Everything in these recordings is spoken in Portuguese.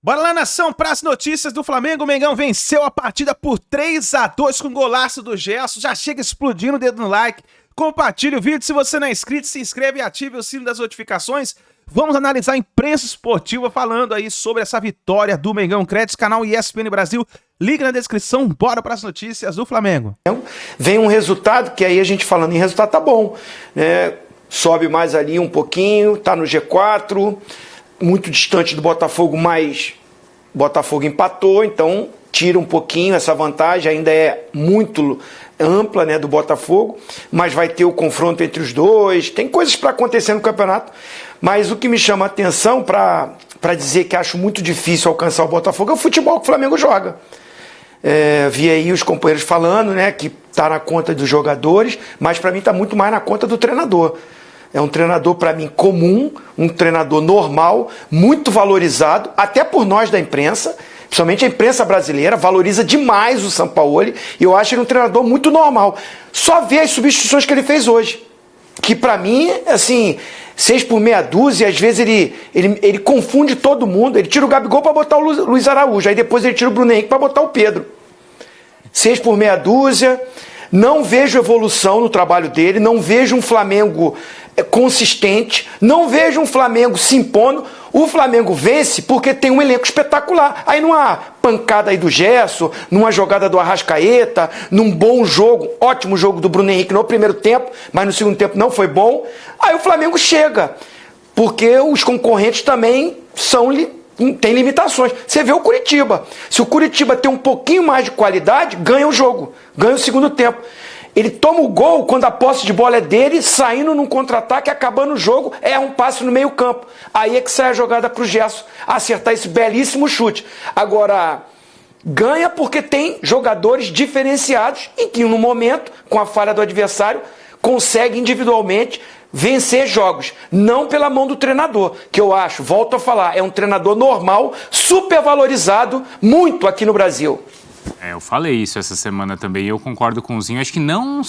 Bora lá, nação, para as notícias do Flamengo. O Mengão venceu a partida por 3-2 com golaço do Gerson. Já chega explodindo o dedo no like. Compartilhe o vídeo. Se você não é inscrito, se inscreve e ative o sino das notificações. Vamos analisar a imprensa esportiva falando aí sobre essa vitória do Mengão. Créditos, canal ESPN Brasil. Link na descrição. Bora para as notícias do Flamengo. Vem um resultado que aí a gente falando em resultado tá bom, né? Sobe mais ali um pouquinho, tá no G4, muito distante do Botafogo, mas Botafogo empatou, então tira um pouquinho essa vantagem, ainda é muito ampla, né, do Botafogo, mas vai ter o confronto entre os dois, tem coisas para acontecer no campeonato, mas o que me chama a atenção para dizer que acho muito difícil alcançar o Botafogo é o futebol que o Flamengo joga. Vi aí os companheiros falando, né, que tá na conta dos jogadores, mas para mim tá muito mais na conta do treinador. É um treinador, para mim, comum, um treinador normal, muito valorizado, até por nós da imprensa, principalmente a imprensa brasileira, valoriza demais o Sampaoli, e eu acho ele um treinador muito normal. Só ver as substituições que ele fez hoje, que para mim, assim, 6 por meia dúzia, às vezes ele confunde todo mundo, ele tira o Gabigol para botar o Luiz Araújo, aí depois ele tira o Bruno Henrique para botar o Pedro. 6 por meia dúzia, não vejo evolução no trabalho dele, não vejo um Flamengo consistente, não vejo um Flamengo se impondo. O Flamengo vence porque tem um elenco espetacular. Aí numa pancada aí do Gerson, numa jogada do Arrascaeta, num bom jogo, ótimo jogo do Bruno Henrique no primeiro tempo, mas no segundo tempo não foi bom, aí o Flamengo chega, porque os concorrentes também tem limitações. Você vê o Curitiba. Se o Curitiba tem um pouquinho mais de qualidade, ganha o jogo, ganha o segundo tempo. Ele toma o gol quando a posse de bola é dele, saindo num contra-ataque, acabando o jogo, é um passe no meio campo. Aí é que sai a jogada para o Gerson acertar esse belíssimo chute. Agora, ganha porque tem jogadores diferenciados e que no momento, com a falha do adversário, consegue individualmente vencer jogos, não pela mão do treinador, que eu acho, volto a falar, é um treinador normal, super valorizado, muito aqui no Brasil. Eu falei isso essa semana também, eu concordo com o Zinho, acho que não...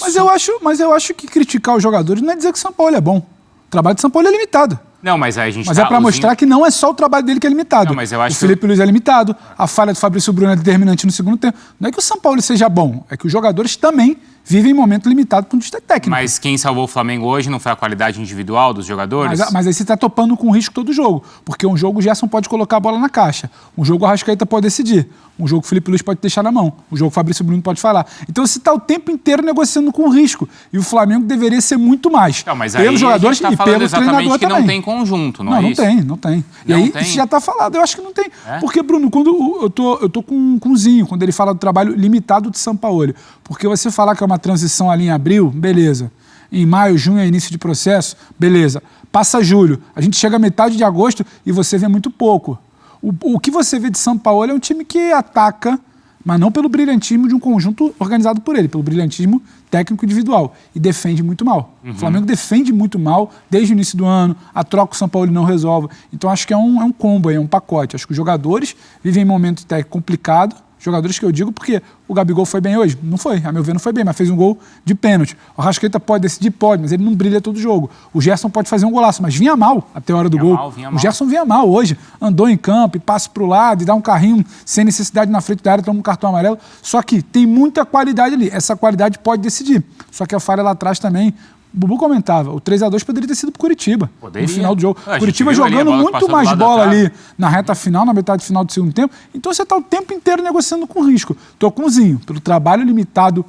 Mas eu acho que criticar os jogadores não é dizer que o São Paulo é bom. O trabalho de São Paulo é limitado. Não, mas aí a gente é para mostrar que não é só o trabalho dele que é limitado. Não, mas eu acho o Felipe Luiz é limitado, a falha do Fabrício Bruno é determinante no segundo tempo. Não é que o São Paulo seja bom, é que os jogadores também vivem em momento limitado por um destaque técnico. Mas quem salvou o Flamengo hoje não foi a qualidade individual dos jogadores? Mas aí você está topando com o risco todo jogo. Porque um jogo o Gerson pode colocar a bola na caixa. Um jogo o Arrascaeta pode decidir. Um jogo o Felipe Luiz pode deixar na mão. Um jogo o Fabrício Bruno pode falar. Então você está o tempo inteiro negociando com o risco. E o Flamengo deveria ser muito mais. Não, mas pelos jogadores e pelo treinador que também. Não tem conjunto, não é isso? Não tem. E aí isso já está falado. Eu acho que não tem. Porque, Bruno, quando eu tô com o Zinho, quando ele fala do trabalho limitado de Sampaoli. Porque você falar que é uma transição ali em abril, beleza. Em maio, junho é início de processo, beleza. Passa julho, a gente chega a metade de agosto e você vê muito pouco. O que você vê de Sampaoli é um time que ataca, mas não pelo brilhantismo de um conjunto organizado por ele, pelo brilhantismo técnico individual. E defende muito mal. O Flamengo defende muito mal desde o início do ano, a troca o Sampaoli não resolve. Então acho que é um combo, é um pacote. Acho que os jogadores vivem um momento técnico complicado. Jogadores que eu digo porque o Gabigol foi bem hoje? Não foi, a meu ver não foi bem, mas fez um gol de pênalti. O Arrascaeta pode decidir? Pode, mas ele não brilha todo jogo. O Gerson pode fazer um golaço, mas vinha mal até a hora do gol. O Gerson vinha mal hoje, andou em campo e passa para o lado e dá um carrinho sem necessidade na frente da área, toma um cartão amarelo. Só que tem muita qualidade ali, essa qualidade pode decidir. Só que a falha lá atrás também... O Bubu comentava, o 3-2 poderia ter sido pro Curitiba, no final do jogo. Curitiba jogando muito mais bola ali na reta final, na metade final do segundo tempo. Então você está o tempo inteiro negociando com risco. Tô com o Zinho, pelo trabalho limitado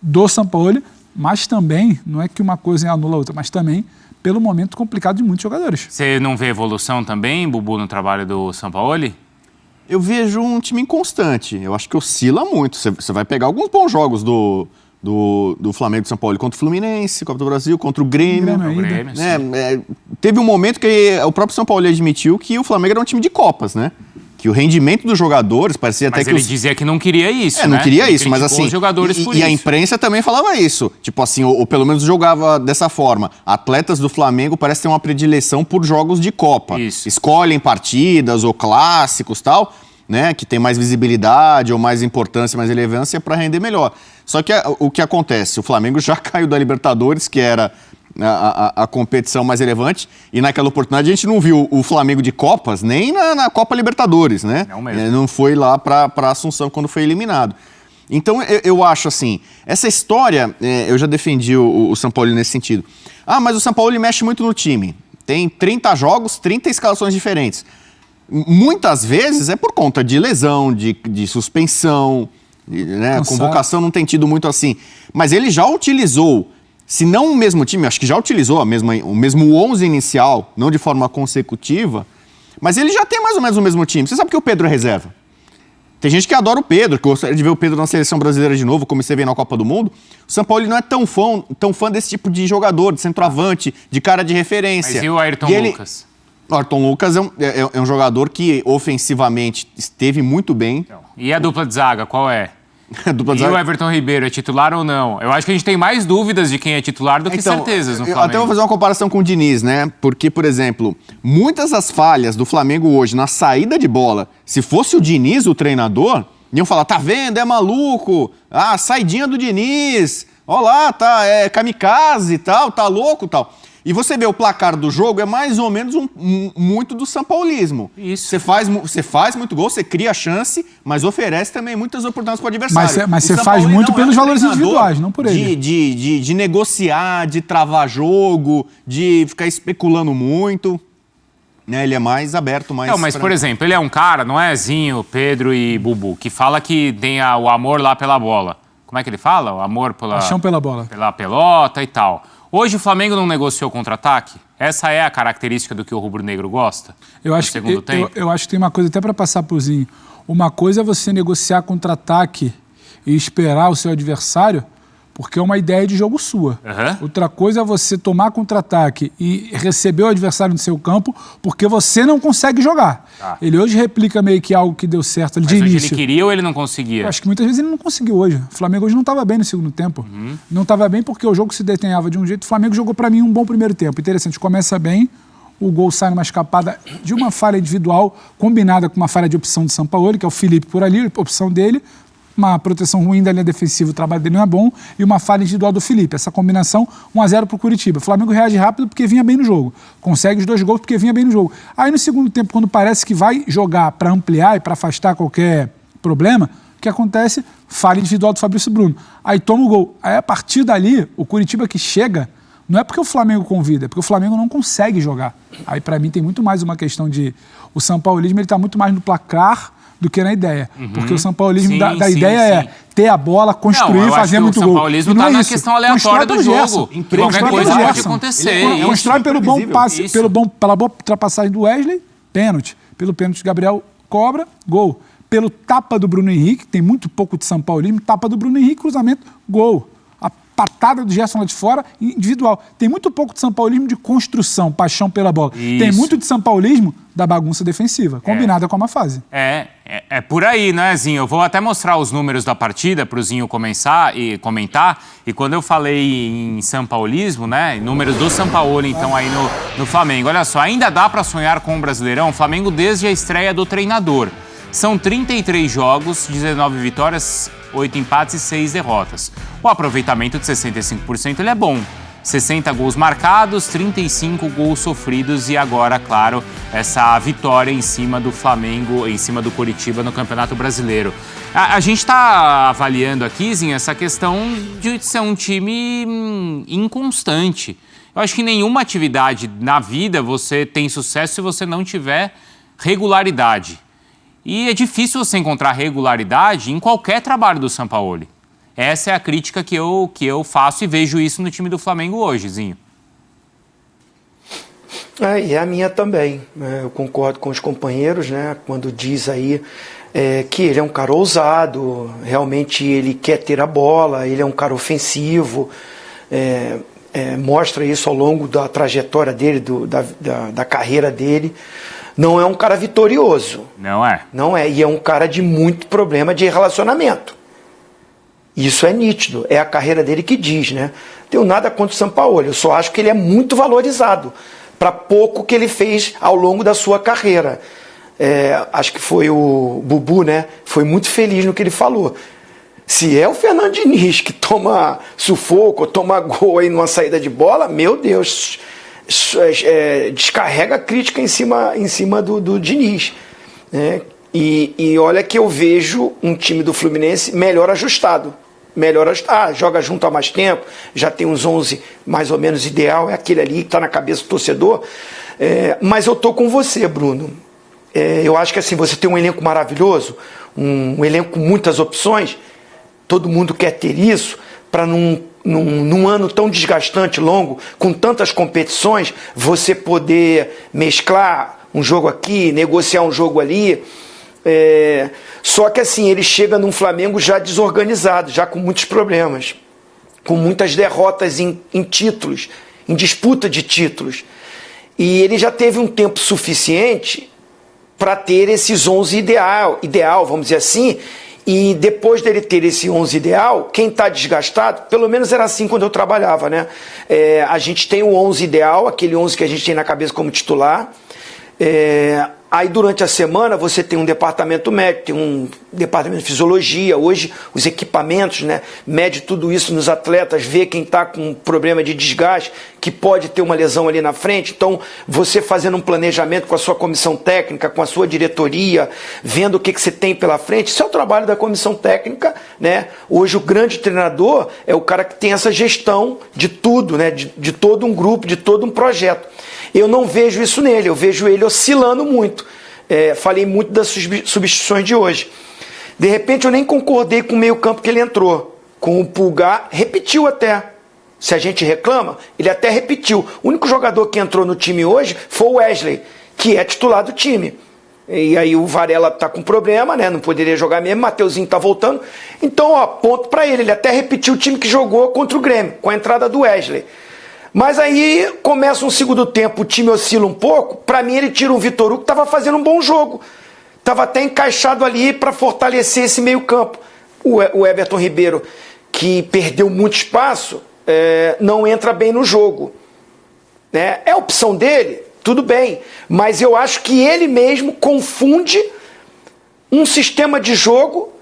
do Sampaoli, mas também, não é que uma coisa anula a outra, mas também pelo momento complicado de muitos jogadores. Você não vê evolução também, Bubu, no trabalho do Sampaoli? Eu vejo um time inconstante. Eu acho que oscila muito. Você vai pegar alguns bons jogos do Flamengo de São Paulo contra o Fluminense, Copa do Brasil, contra o Grêmio. Teve um momento que o próprio São Paulo admitiu que o Flamengo era um time de Copas, né? Que o rendimento dos jogadores parecia até que... Mas ele dizia que não queria isso, não queria isso, mas assim... Os jogadores por isso. E a imprensa também falava isso. Tipo assim, ou pelo menos jogava dessa forma. Atletas do Flamengo parecem ter uma predileção por jogos de Copa. Isso. Escolhem partidas ou clássicos e tal, né? Que tem mais visibilidade ou mais importância, mais relevância para render melhor. Só que o que acontece? O Flamengo já caiu da Libertadores, que era a competição mais relevante, e naquela oportunidade a gente não viu o Flamengo de Copas, nem na Copa Libertadores, né? Não mesmo. Não foi lá para Assunção quando foi eliminado. Então eu acho assim, essa história, eu já defendi o São Paulo nesse sentido. Mas o São Paulo mexe muito no time. Tem 30 jogos, 30 escalações diferentes. Muitas vezes é por conta de lesão, de suspensão, né? A convocação não tem tido muito assim. Mas ele já utilizou, se não o mesmo time, acho que já utilizou o mesmo 11 inicial, não de forma consecutiva, mas ele já tem mais ou menos o mesmo time. Você sabe que o Pedro é reserva. Tem gente que adora o Pedro, que gostaria de ver o Pedro na seleção brasileira de novo, como você vê na Copa do Mundo. O São Paulo não é tão fã desse tipo de jogador, de centroavante, de cara de referência. Mas e o Ayrton Lucas? O Ayrton Lucas é um jogador que ofensivamente esteve muito bem. E a dupla de zaga, qual é? E o Everton Ribeiro é titular ou não? Eu acho que a gente tem mais dúvidas de quem é titular do que certezas no Flamengo. Até vou fazer uma comparação com o Diniz, né? Porque, por exemplo, muitas das falhas do Flamengo hoje na saída de bola, se fosse o Diniz o treinador, iam falar, tá vendo, é maluco, saidinha do Diniz, ó lá, é kamikaze e tal, tá louco e tal. E você vê o placar do jogo, é mais ou menos muito do sampaulismo. Isso. Você faz muito gol, você cria chance, mas oferece também muitas oportunidades para o adversário. Mas você faz muito pelos valores individuais, não por ele. De negociar, de travar jogo, de ficar especulando muito. Né? Ele é mais aberto, mais... Não, mas, por exemplo, ele é um cara, não é Zinho, Pedro e Bubu, que fala que tem o amor lá pela bola. Como é que ele fala? O amor pela... Paixão pela bola. Pela pelota e tal. Hoje o Flamengo não negociou contra-ataque? Essa é a característica do que o rubro-negro gosta? Eu acho que tem uma coisa até para passar por Zinho. Uma coisa é você negociar contra-ataque e esperar o seu adversário, porque é uma ideia de jogo sua. Outra coisa é você tomar contra-ataque e receber o adversário no seu campo porque você não consegue jogar. Ele hoje replica meio que algo que deu certo ali de início. Mas hoje ele queria ou ele não conseguia? Eu acho que muitas vezes ele não conseguiu hoje. O Flamengo hoje não estava bem no segundo tempo. Não estava bem porque o jogo se detenhava de um jeito. O Flamengo jogou para mim um bom primeiro tempo. Interessante, começa bem, o gol sai numa escapada de uma falha individual combinada com uma falha de opção do Sampaoli, que é o Felipe por ali, opção dele. Uma proteção ruim da linha defensiva, o trabalho dele não é bom, e uma falha individual do Felipe. Essa combinação, 1-0 para o Curitiba. O Flamengo reage rápido porque vinha bem no jogo. Consegue os 2 gols porque vinha bem no jogo. Aí no segundo tempo, quando parece que vai jogar para ampliar e para afastar qualquer problema, o que acontece? Falha individual do Fabrício Bruno. Aí toma o gol. Aí a partir dali, o Curitiba que chega, não é porque o Flamengo convida, é porque o Flamengo não consegue jogar. Aí para mim tem muito mais uma questão de... O sampaulismo está muito mais no placar do que na ideia. Porque o sampaulismo da ideia é ter a bola, construir, fazer muito gol. O sampaulismo está na questão aleatória do jogo. Qualquer coisa pode acontecer. Constrói pelo bom passe, pela boa ultrapassagem do Wesley, pênalti. Pelo pênalti, Gabriel cobra, gol. Pelo tapa do Bruno Henrique, tem muito pouco de sampaulismo, tapa do Bruno Henrique, cruzamento, gol. A patada do Gerson lá de fora, individual. Tem muito pouco de sampaulismo de construção, paixão pela bola. Isso. Tem muito de sampaulismo da bagunça defensiva, combinada com a má fase. É por aí, né, Zinho? Eu vou até mostrar os números da partida para o Zinho comentar. E quando eu falei em sampaulismo, né, números do Sampaoli, então, aí no Flamengo. Olha só, ainda dá para sonhar com o Brasileirão? O Flamengo desde a estreia do treinador. São 33 jogos, 19 vitórias, 8 empates e 6 derrotas. O aproveitamento de 65% ele é bom. 60 gols marcados, 35 gols sofridos e agora, claro, essa vitória em cima do Flamengo, em cima do Coritiba no Campeonato Brasileiro. A gente está avaliando aqui, Zinho, essa questão de ser um time inconstante. Eu acho que nenhuma atividade na vida você tem sucesso se você não tiver regularidade. E é difícil você encontrar regularidade em qualquer trabalho do Sampaoli. Essa é a crítica que eu faço e vejo isso no time do Flamengo hoje, Zinho. E é a minha também. Eu concordo com os companheiros, né, quando diz aí que ele é um cara ousado, realmente ele quer ter a bola, ele é um cara ofensivo, mostra isso ao longo da trajetória dele, da carreira dele. Não é um cara vitorioso. Não é. Não é. E é um cara de muito problema de relacionamento. Isso é nítido. É a carreira dele que diz, né? Tenho nada contra o Sampaoli. Eu só acho que ele é muito valorizado para pouco que ele fez ao longo da sua carreira. Acho que foi o Bubu, né? Foi muito feliz no que ele falou. Se é o Fernando Diniz que toma sufoco, toma gol aí numa saída de bola, meu Deus, descarrega a crítica em cima do Diniz, né? E olha que eu vejo um time do Fluminense melhor ajustado. Joga junto há mais tempo, já tem uns 11 mais ou menos ideal, é aquele ali que está na cabeça do torcedor. Mas eu tô com você, Bruno. Eu acho que assim, você tem um elenco maravilhoso, um elenco com muitas opções, todo mundo quer ter isso, para num ano tão desgastante, longo, com tantas competições, você poder mesclar um jogo aqui, negociar um jogo ali. Só que assim, ele chega num Flamengo já desorganizado, já com muitos problemas, com muitas derrotas em títulos, em disputa de títulos. E ele já teve um tempo suficiente para ter esses 11 ideal, vamos dizer assim, e depois dele ter esse 11 ideal, quem está desgastado, pelo menos era assim quando eu trabalhava, né? A gente tem o 11 ideal, aquele 11 que a gente tem na cabeça como titular. Aí durante a semana você tem um departamento médico, tem um departamento de fisiologia, hoje os equipamentos, né, mede tudo isso nos atletas, vê quem está com problema de desgaste, que pode ter uma lesão ali na frente. Então você fazendo um planejamento com a sua comissão técnica, com a sua diretoria, vendo o que você tem pela frente, isso é o trabalho da comissão técnica, né? Hoje o grande treinador é o cara que tem essa gestão de tudo, né, de todo um grupo, de todo um projeto. Eu não vejo isso nele, eu vejo ele oscilando muito. Falei muito das substituições de hoje. De repente eu nem concordei com o meio campo que ele entrou. Com o Pulgar, repetiu até. Se a gente reclama, ele até repetiu. O único jogador que entrou no time hoje foi o Wesley, que é titular do time. E aí o Varela tá com problema, né? Não poderia jogar mesmo, Mateuzinho tá voltando. Então, ponto para ele. Ele até repetiu o time que jogou contra o Grêmio, com a entrada do Wesley. Mas aí começa um segundo tempo, o time oscila um pouco. Para mim ele tira o Vitor Hugo, que estava fazendo um bom jogo. Estava até encaixado ali para fortalecer esse meio campo. O Everton Ribeiro, que perdeu muito espaço, não entra bem no jogo, né? É a opção dele, tudo bem. Mas eu acho que ele mesmo confunde um sistema de jogo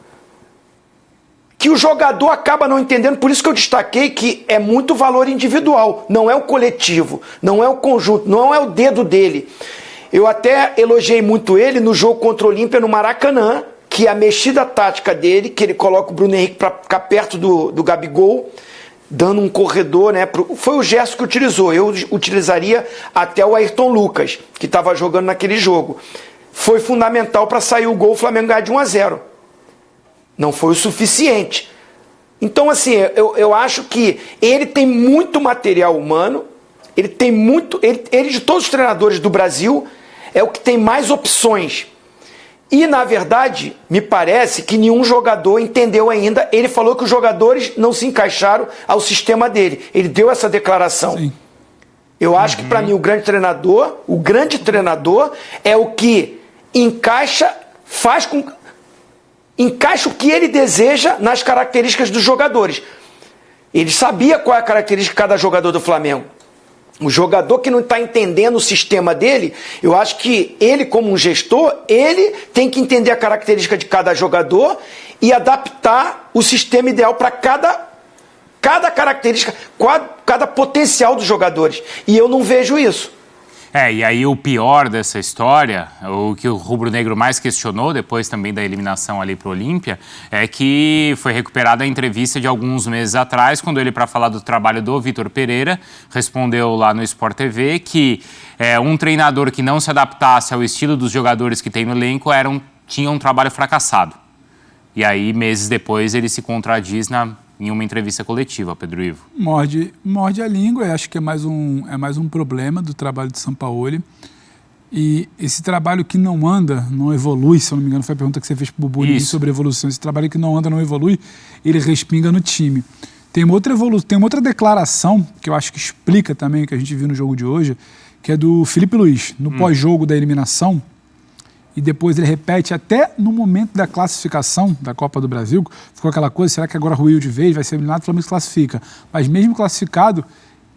que o jogador acaba não entendendo. Por isso que eu destaquei que é muito valor individual, não é o coletivo, não é o conjunto, não é o dedo dele. Eu até elogiei muito ele no jogo contra o Olímpia no Maracanã, que a mexida tática dele, que ele coloca o Bruno Henrique para ficar perto do Gabigol, dando um corredor, né? Foi o gesto que utilizou. Eu utilizaria até o Ayrton Lucas, que estava jogando naquele jogo. Foi fundamental para sair o gol, o Flamengo ganhar de 1-0. Não foi o suficiente. Então, assim, eu acho que ele tem muito material humano, ele tem muito. Ele de todos os treinadores do Brasil, é o que tem mais opções. E, na verdade, me parece que nenhum jogador entendeu ainda. Ele falou que os jogadores não se encaixaram ao sistema dele. Ele deu essa declaração. Sim. Eu acho que, para mim, o grande treinador é o que encaixa o que ele deseja nas características dos jogadores. Ele sabia qual é a característica de cada jogador do Flamengo. O jogador que não está entendendo o sistema dele, eu acho que ele, como um gestor, ele tem que entender a característica de cada jogador e adaptar o sistema ideal para cada característica, cada potencial dos jogadores. E eu não vejo isso. E aí o pior dessa história, o que o rubro-negro mais questionou, depois também da eliminação ali para o Olímpia, é que foi recuperada a entrevista de alguns meses atrás, quando ele, para falar do trabalho do Vitor Pereira, respondeu lá no Sport TV que um treinador que não se adaptasse ao estilo dos jogadores que tem no elenco tinha um trabalho fracassado. E aí, meses depois, ele se contradiz em uma entrevista coletiva, Pedro Ivo. Morde a língua, acho que é mais um problema do trabalho de Sampaoli. E esse trabalho que não anda, não evolui, se eu não me engano, foi a pergunta que você fez para o Burini sobre evolução. Esse trabalho que não anda, não evolui, ele respinga no time. Tem uma outra declaração, que eu acho que explica também o que a gente viu no jogo de hoje, que é do Felipe Luiz, no pós-jogo da eliminação. E depois ele repete até no momento da classificação da Copa do Brasil, ficou aquela coisa, será que agora ruiu de vez, vai ser eliminado, o Flamengo se classifica. Mas mesmo classificado,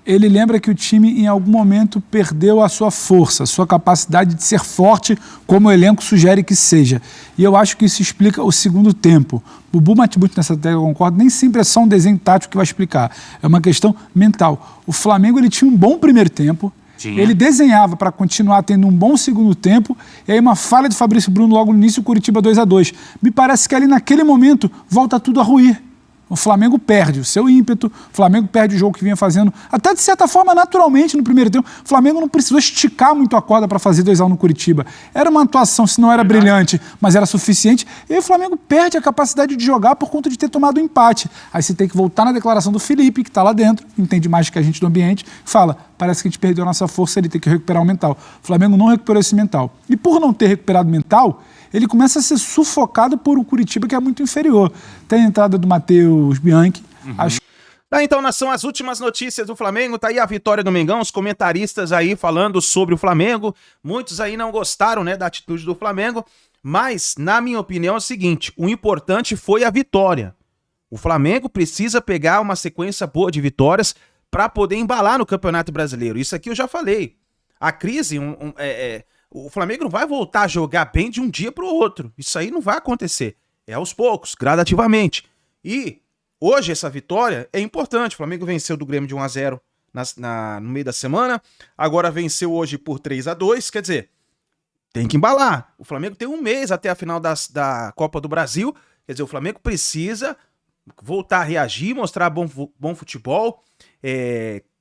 ele lembra que o time em algum momento perdeu a sua força, a sua capacidade de ser forte, como o elenco sugere que seja. E eu acho que isso explica o segundo tempo. O Bubu bate muito nessa tecla, eu concordo, nem sempre é só um desenho tático que vai explicar. É uma questão mental. O Flamengo ele tinha um bom primeiro tempo, ele desenhava para continuar tendo um bom segundo tempo, e aí uma falha de Fabrício Bruno logo no início, o Curitiba 2-2. Me parece que ali naquele momento volta tudo a ruir. O Flamengo perde o seu ímpeto, o Flamengo perde o jogo que vinha fazendo, até de certa forma naturalmente no primeiro tempo. O Flamengo não precisou esticar muito a corda para fazer 2-1 no Curitiba. Era uma atuação, se não era brilhante, mas era suficiente. E aí o Flamengo perde a capacidade de jogar por conta de ter tomado o empate. Aí você tem que voltar na declaração do Felipe, que está lá dentro, entende mais que a gente do ambiente, fala, parece que a gente perdeu a nossa força, ele tem que recuperar o mental. O Flamengo não recuperou esse mental. E por não ter recuperado o mental, ele começa a ser sufocado por um Curitiba que é muito inferior. Tem a entrada do Matheus Bianchi. Acho... Então, nação, as últimas notícias do Flamengo. Tá aí a vitória do Mengão, os comentaristas aí falando sobre o Flamengo. Muitos aí não gostaram, né, da atitude do Flamengo. Mas, na minha opinião, é o seguinte, o importante foi a vitória. O Flamengo precisa pegar uma sequência boa de vitórias para poder embalar no Campeonato Brasileiro. Isso aqui eu já falei. A crise... O Flamengo não vai voltar a jogar bem de um dia para o outro. Isso aí não vai acontecer. É aos poucos, gradativamente. E hoje essa vitória é importante. O Flamengo venceu do Grêmio de 1-0 no meio da semana. Agora venceu hoje por 3-2. Quer dizer, tem que embalar. O Flamengo tem um mês até a final da Copa do Brasil. Quer dizer, o Flamengo precisa voltar a reagir, mostrar bom futebol,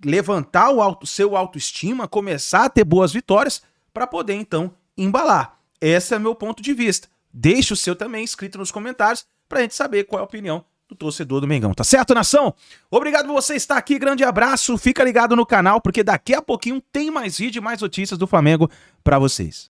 levantar o seu autoestima, começar a ter boas vitórias, para poder, então, embalar. Esse é meu ponto de vista. Deixe o seu também escrito nos comentários para a gente saber qual é a opinião do torcedor do Mengão. Tá certo, nação? Obrigado por você estar aqui. Grande abraço. Fica ligado no canal, porque daqui a pouquinho tem mais vídeo e mais notícias do Flamengo para vocês.